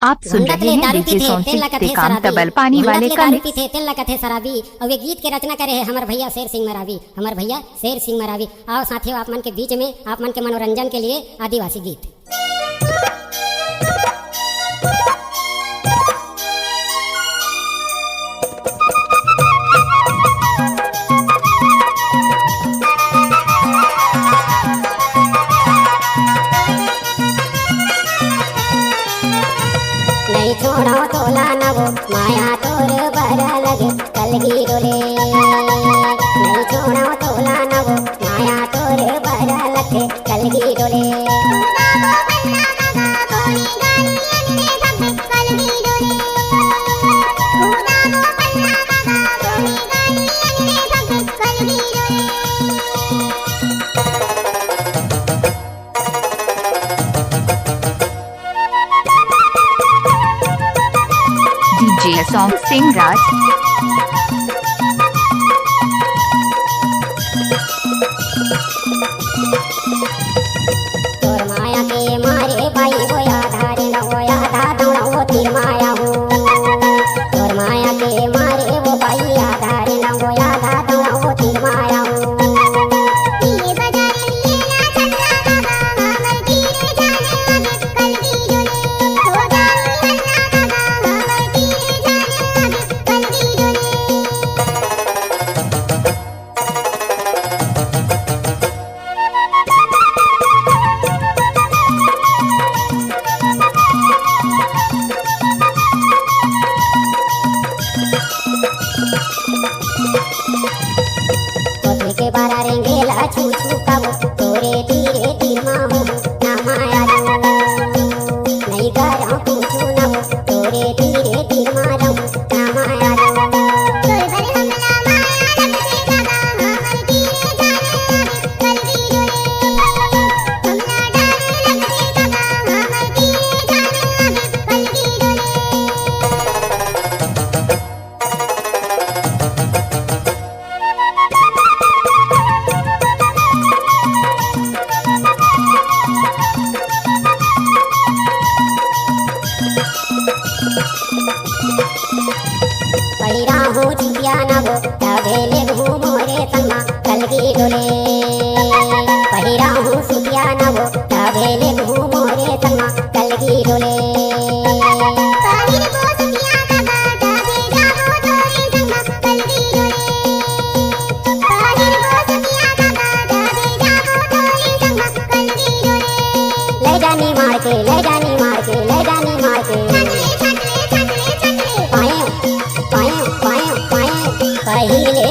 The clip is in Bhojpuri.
आप सुन रहे हैं डीजे सोनसिंह ते काम तबल पानी वाले का तेल कथे शराबी और ये गीत के रचना करे है हमारे भैया शेर सिंह मरावी। हमारे भैया शेर सिंह मरावी। आओ साथियों, आप मन के बीच में आप मन के मनोरंजन के लिए आदिवासी गीत। नहीं छोड़ो तोला नवो माया तोर बरा लगे कलगी डोले। नहीं छोड़ो तोला नवो माया तोर बरा लगे कलगी डोले। डीजे सोनसिंह राज। तोर माया के मारे भाई वो याद न वो याद दौड़ा वो तीर माया हो। तोर माया के मारे वो भाई याद न वो याद दौड़ा वो तीर माया हो। कोठे के बारा रेंगेला छू छू काबो तोरे तीरे तीर माहू ना माया नहीं करो पूछू ना वो तोरे तीरे तीर मारू ना माया पैरा हो चिया ना वो तबेले घूमो रे संगा कलगी डोले। पैरा हो सुतिया ना वो तबेले घूमो रे संगा कलगी डोले। ले जानी मार के ले जानी मार के ले जानी मार के पाए पाए पाए पाए पहिले